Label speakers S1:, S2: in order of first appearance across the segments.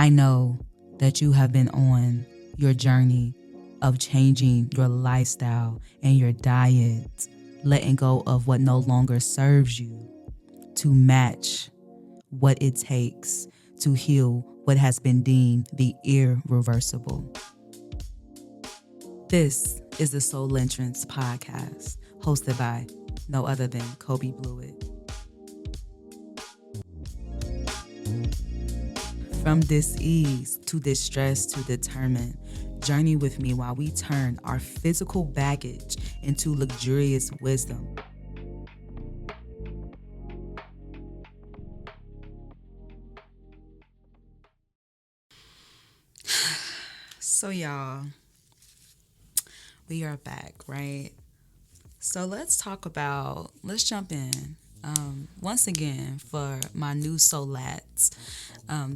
S1: I know that you have been on your journey of changing your lifestyle and your diet, letting go of what no longer serves you to match what it takes to heal what has been deemed the irreversible. This is the Soul Entrance podcast, hosted by no other than Kobe Blewett. From dis-ease to distress to determined, journey with me while we turn our physical baggage into luxurious wisdom. So y'all, we are back, right? So let's jump in. Once again, for my new soulats,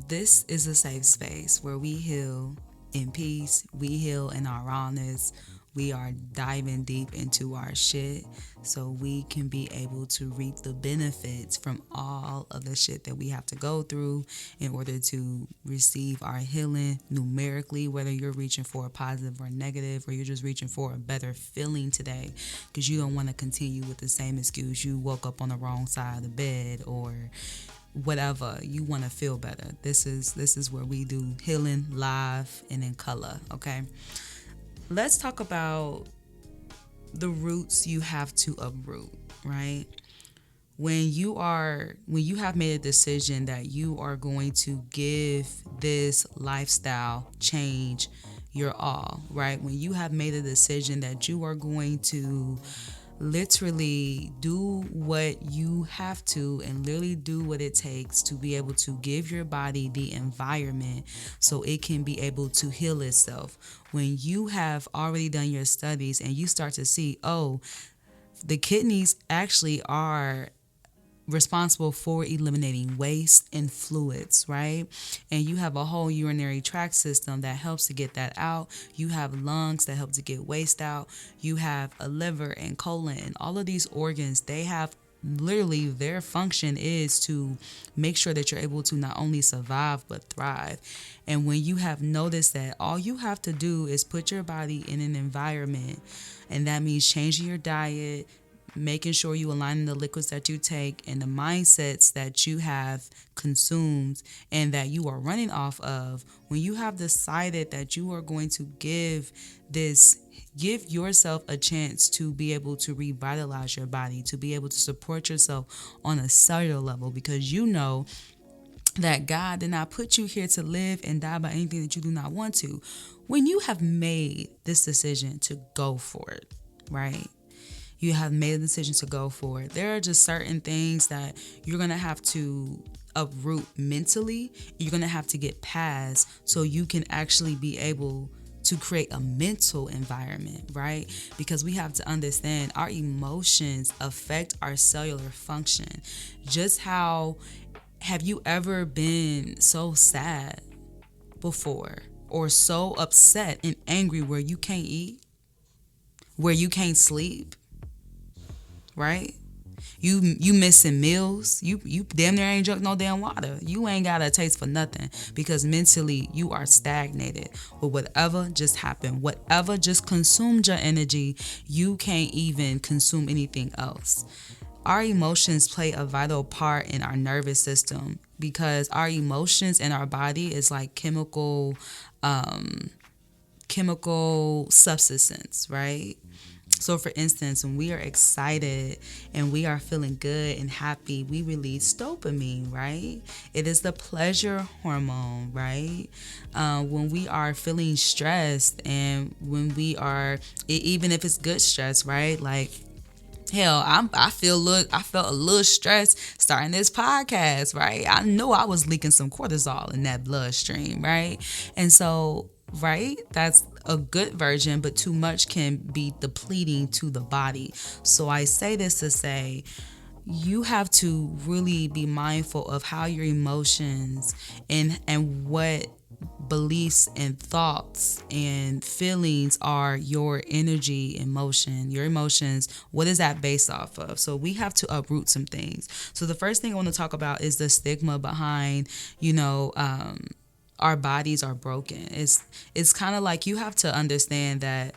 S1: this is a safe space where we heal in peace, we heal in our rawness. We are diving deep into our shit so we can be able to reap the benefits from all of the shit that we have to go through in order to receive our healing numerically, whether you're reaching for a positive or negative, or you're just reaching for a better feeling today because you don't want to continue with the same excuse. You woke up on the wrong side of the bed or whatever. You want to feel better. This is where we do healing live and in color, okay? Let's talk about the roots you have to uproot, right? When you have made a decision that you are going to give this lifestyle change your all, right? When you have made a decision that you are going to literally do what you have to and literally do what it takes to be able to give your body the environment so it can be able to heal itself. When you have already done your studies and you start to see, oh, the kidneys actually are responsible for eliminating waste and fluids, right? And you have a whole urinary tract system that helps to get that out. You have lungs that help to get waste out. You have a liver and colon, and all of these organs, they have literally their function is to make sure that you're able to not only survive but thrive. And when you have noticed that, all you have to do is put your body in an environment, and that means changing your diet, making sure you align the liquids that you take and the mindsets that you have consumed and that you are running off of. When you have decided that you are going to give yourself a chance to be able to revitalize your body, to be able to support yourself on a cellular level, because you know that God did not put you here to live and die by anything that you do not want to. When you have made this decision to go for it, right? You have made a decision to go for it. There are just certain things that you're going to have to uproot mentally. You're going to have to get past so you can actually be able to create a mental environment, right? Because we have to understand our emotions affect our cellular function. Just how have you ever been so sad before or so upset and angry where you can't eat, where you can't sleep? Right? You missing meals. You damn near ain't drunk no damn water. You ain't got a taste for nothing because mentally you are stagnated with whatever just happened. Whatever just consumed your energy, you can't even consume anything else. Our emotions play a vital part in our nervous system because our emotions in our body is like chemical substance, right? So for instance, when we are excited and we are feeling good and happy, we release dopamine, right? It is the pleasure hormone, right? When we are feeling stressed and when we are, even if it's good stress, right? Like, hell, I felt a little stressed starting this podcast, right? I know I was leaking some cortisol in that bloodstream, right? And so, right, that's a good version, but too much can be depleting to the body. So I say this to say, you have to really be mindful of how your emotions and what beliefs and thoughts and feelings are your energy in motion. Your emotions, what is that based off of? So we have to uproot some things. So the first thing I want to talk about is the stigma behind, our bodies are broken. It's kind of like you have to understand that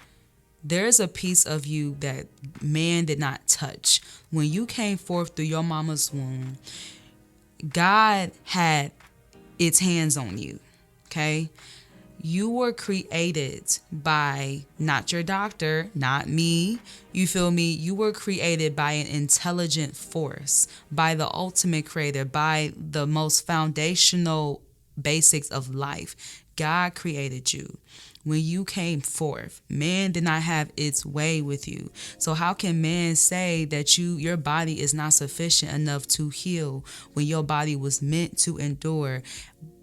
S1: there's a piece of you that man did not touch. When you came forth through your mama's womb, God had its hands on you. Okay? You were created by not your doctor, not me. You feel me? You were created by an intelligent force, by the ultimate creator, by the most foundational basics of life. God created you. When you came forth, man did not have its way with you. So how can man say that your body is not sufficient enough to heal when your body was meant to endure?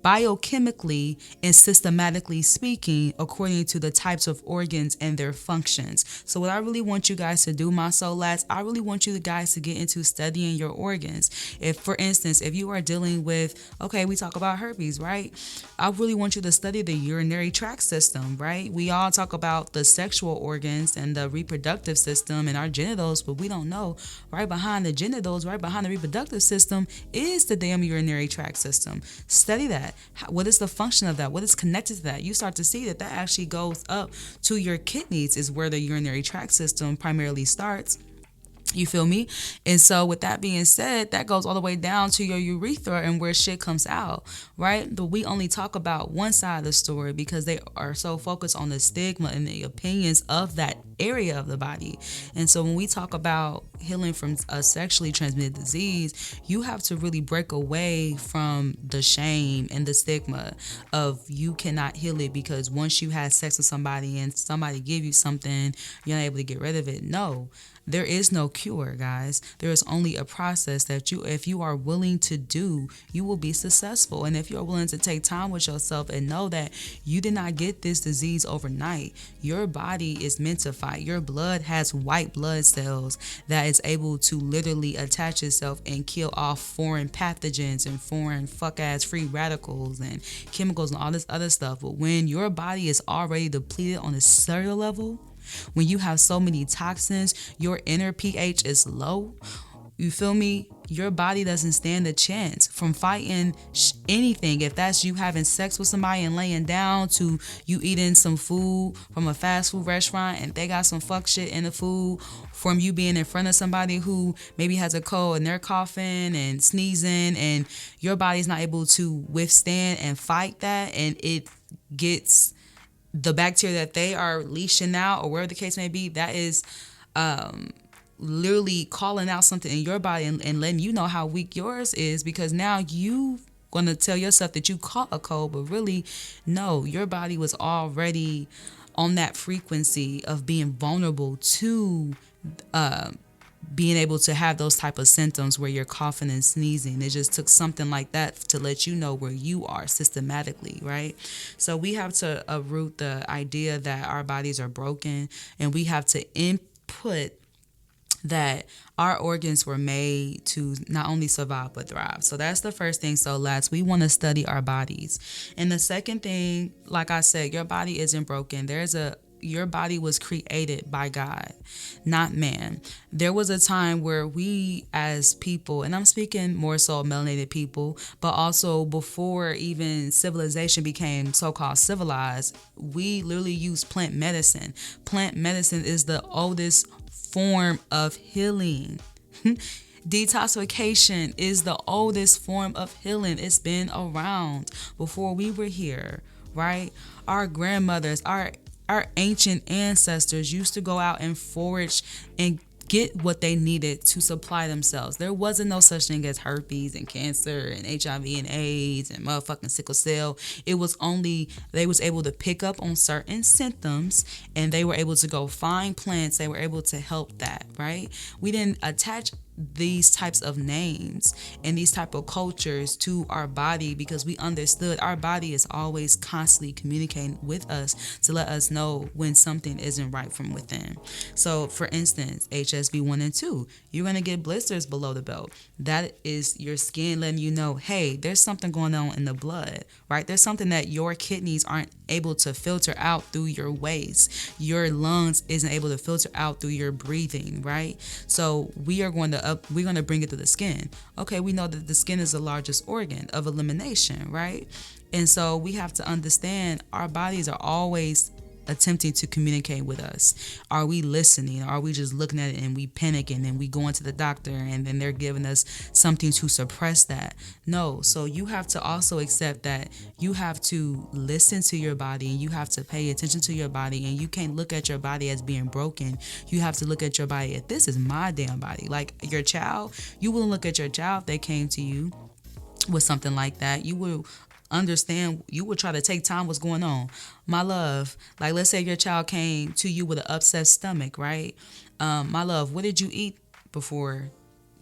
S1: Biochemically and systematically speaking, according to the types of organs and their functions. So what I really want you guys to do, my soul lads, I really want you guys to get into studying your organs. If, for instance, if you are dealing with, okay, we talk about herpes, right? I really want you to study the urinary tract system, right? We all talk about the sexual organs and the reproductive system and our genitals, but we don't know right behind the genitals, right behind the reproductive system is the damn urinary tract system. Study that. What is the function of that? What is connected to that? You start to see that actually goes up to your kidneys, is where the urinary tract system primarily starts. You feel me? And so with that being said, that goes all the way down to your urethra and where shit comes out, right? But we only talk about one side of the story because they are so focused on the stigma and the opinions of that area of the body. And so when we talk about healing from a sexually transmitted disease, you have to really break away from the shame and the stigma of you cannot heal it because once you had sex with somebody and somebody give you something, you're not able to get rid of it. No. There is no cure, guys. There is only a process that if you are willing to do, you will be successful. And if you're willing to take time with yourself and know that you did not get this disease overnight, your body is meant to fight. Your blood has white blood cells that is able to literally attach itself and kill off foreign pathogens and foreign fuck-ass free radicals and chemicals and all this other stuff. But when your body is already depleted on a cellular level, when you have so many toxins, your inner pH is low. You feel me? Your body doesn't stand a chance from fighting anything. If that's you having sex with somebody and laying down to you eating some food from a fast food restaurant and they got some fuck shit in the food, from you being in front of somebody who maybe has a cold and they're coughing and sneezing and your body's not able to withstand and fight that, and it gets the bacteria that they are leashing out or wherever the case may be, that is literally calling out something in your body and letting you know how weak yours is, because now you going to tell yourself that you caught a cold, but really, no, your body was already on that frequency of being vulnerable to being able to have those type of symptoms where you're coughing and sneezing. It just took something like that to let you know where you are systematically, right? So we have to uproot the idea that our bodies are broken, and we have to input that our organs were made to not only survive but thrive. So that's the first thing. So lads, we want to study our bodies. And the second thing, like I said, your body isn't broken. Your body was created by God, not man. There was a time where we as people, and I'm speaking more so melanated people, but also before even civilization became so-called civilized, we literally used plant medicine. Plant medicine is the oldest form of healing. Detoxification is the oldest form of healing. It's been around before we were here, right? Our grandmothers, our ancient ancestors used to go out and forage and get what they needed to supply themselves. There wasn't no such thing as herpes and cancer and HIV and AIDS and motherfucking sickle cell. It was only they was able to pick up on certain symptoms and they were able to go find plants. They were able to help that, right? We didn't attach these types of names and these type of cultures to our body because we understood our body is always constantly communicating with us to let us know when something isn't right from within. So for instance, HSV 1 and 2, you're going to get blisters below the belt. That is your skin letting you know, hey, there's something going on in the blood, right? There's something that your kidneys aren't able to filter out through your waste. Your lungs isn't able to filter out through your breathing, right? So we are going to we're gonna bring it to the skin. Okay, we know that the skin is the largest organ of elimination, right? And so we have to understand our bodies are always attempting to communicate with us. Are we listening? Are we just looking at it and we panic and then we go into the doctor and then they're giving us something to suppress that? No. So you have to also accept that you have to listen to your body and you have to pay attention to your body, and you can't look at your body as being broken. You have to look at your body as, this is my damn body. Like your child, you wouldn't look at your child if they came to you with something like that. You will understand, you would try to take time what's going on. My love, like let's say your child came to you with an upset stomach, right? My love, what did you eat before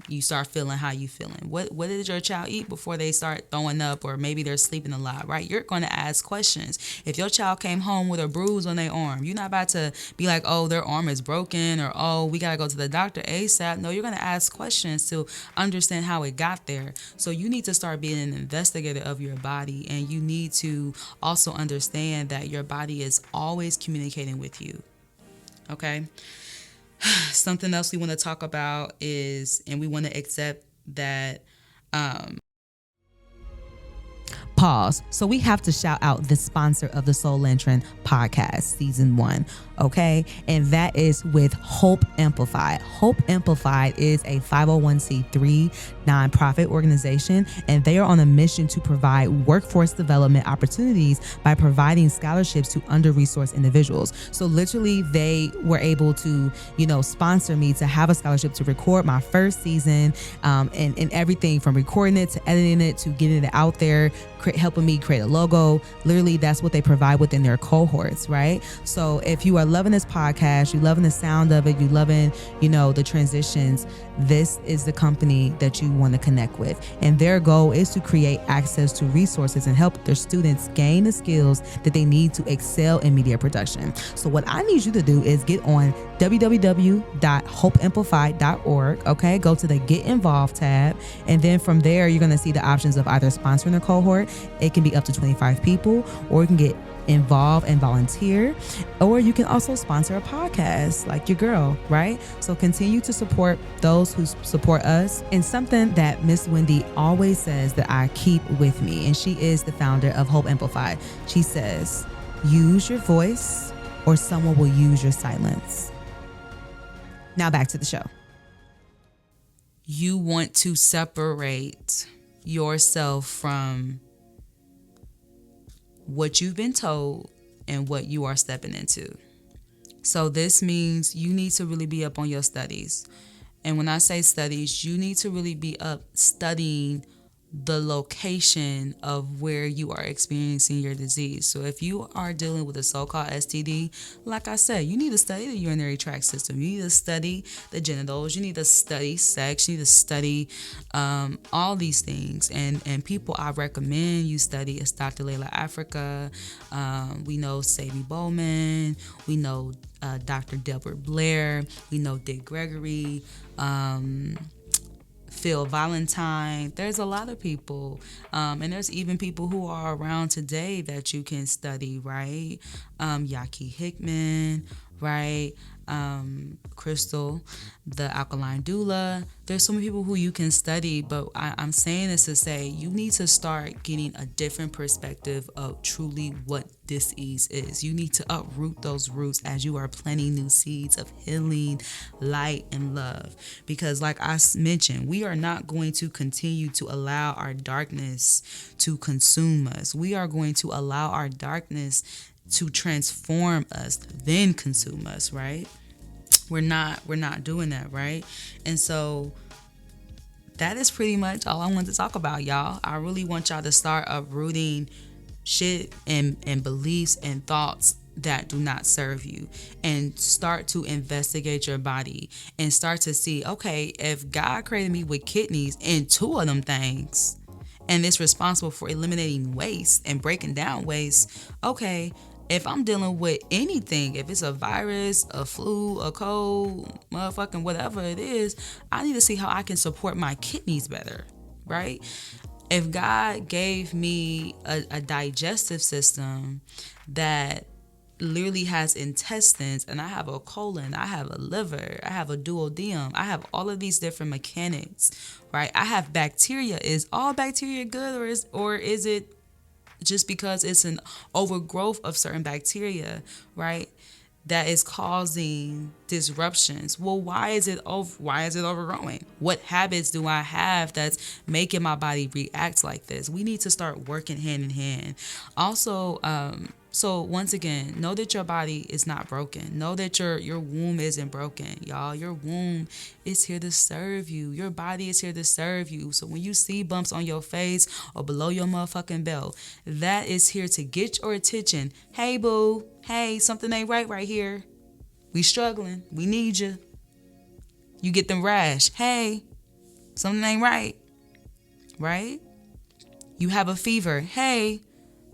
S1: you start feeling how you feeling? What did your child eat before they start throwing up, or maybe they're sleeping a lot, right? You're going to ask questions. If your child came home with a bruise on their arm, you're not about to be like, oh, their arm is broken, or oh, we got to go to the doctor ASAP. No, you're going to ask questions to understand how it got there. So you need to start being an investigator of your body, and you need to also understand that your body is always communicating with you. Okay? Something else we want to talk about is, and we want to accept that pause. So we have to shout out the sponsor of the Soul Lantern podcast season 1. Okay. And that is with Hope Amplified. Hope Amplified is a 501c3 nonprofit organization, and they are on a mission to provide workforce development opportunities by providing scholarships to under-resourced individuals. So literally they were able to, sponsor me to have a scholarship to record my first season, and everything from recording it to editing it to getting it out there, helping me create a logo. Literally, that's what they provide within their cohorts, right? So if you are loving this podcast, you loving the sound of it, you loving, the transitions, this is the company that you want to connect with. And their goal is to create access to resources and help their students gain the skills that they need to excel in media production. So what I need you to do is get on www.hopeamplified.org. Okay, go to the Get Involved tab, and then from there you're going to see the options of either sponsoring a cohort. It can be up to 25 people, or you can get involved and volunteer, or you can also sponsor a podcast like your girl, right? So continue to support those who support us. And something that Miss Wendy always says that I keep with me, and she is the founder of Hope Amplified. She says, use your voice or someone will use your silence. Now back to the show. You want to separate yourself from what you've been told and what you are stepping into. So this means you need to really be up on your studies. And when I say studies, you need to really be up studying the location of where you are experiencing your disease. So if you are dealing with a so-called STD, like I said, you need to study the urinary tract system. You need to study the genitals. You need to study sex. You need to study all these things. And people I recommend you study is Dr. Layla Africa. We know Sadie Bowman. We know Dr. Delbert Blair. We know Dick Gregory. Phil Valentine. There's a lot of people, and there's even people who are around today that you can study, right? Yaki Hickman, right? Crystal, the alkaline doula. There's so many people who you can study, but I'm saying this to say you need to start getting a different perspective of truly what disease is. You need to uproot those roots as you are planting new seeds of healing, light, and love. Because like I mentioned, we are not going to continue to allow our darkness to consume us. We are going to allow our darkness to transform us, then consume us, right? We're not doing that, right? And so that is pretty much all I wanted to talk about, y'all. I really want y'all to start uprooting shit and beliefs and thoughts that do not serve you, and start to investigate your body and start to see, okay, if God created me with kidneys and 2 of them things and it's responsible for eliminating waste and breaking down waste, okay, if I'm dealing with anything, if it's a virus, a flu, a cold, motherfucking whatever it is, I need to see how I can support my kidneys better, right? If God gave me a digestive system that literally has intestines, and I have a colon, I have a liver, I have a duodenum, I have all of these different mechanics, right? I have bacteria. Is all bacteria good, or is it just because it's an overgrowth of certain bacteria, right? That is causing disruptions. Well, why is it overgrowing? What habits do I have that's making my body react like this? We need to start working hand in hand. Also, so once again, know that your body is not broken. Know that your womb isn't broken, y'all. Your womb is here to serve you. Your body is here to serve you. So when you see bumps on your face or below your motherfucking belt, that is here to get your attention. Hey, boo. Hey, something ain't right here. We struggling. We need you. You get them rash. Hey, something ain't right. Right? You have a fever. Hey,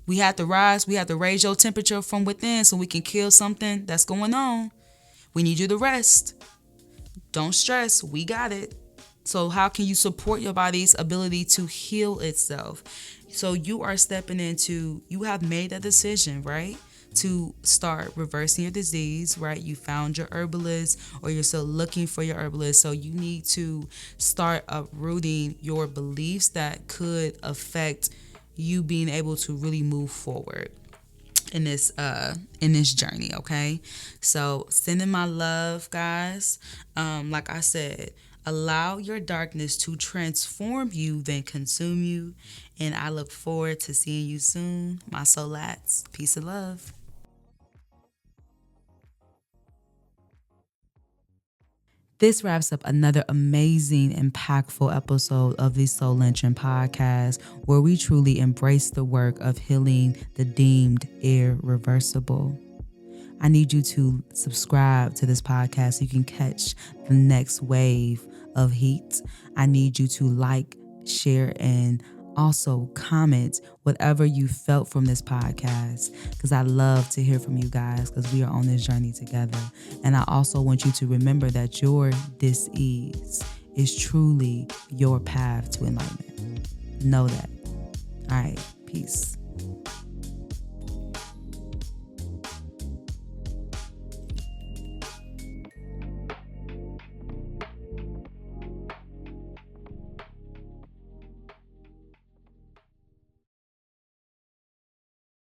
S1: we have to raise your temperature from within so we can kill something that's going on. We need you to rest. Don't stress. We got it. So how can you support your body's ability to heal itself? So you are stepping into, you have made a decision, right? To start reversing your disease, right? You found your herbalist, or you're still looking for your herbalist. So you need to start uprooting your beliefs that could affect you being able to really move forward in this journey. Okay, so sending my love, guys. Like I said, allow your darkness to transform you then consume you, and I look forward to seeing you soon, my soulats. Peace and love. This wraps up another amazing, impactful episode of the Soul Lynching podcast, where we truly embrace the work of healing the deemed irreversible. I need you to subscribe to this podcast so you can catch the next wave of heat. I need you to like, share, and also comment whatever you felt from this podcast, because I love to hear from you guys, because we are on this journey together. And I also want you to remember that your dis-ease is truly your path to enlightenment. Know that. All right. Peace.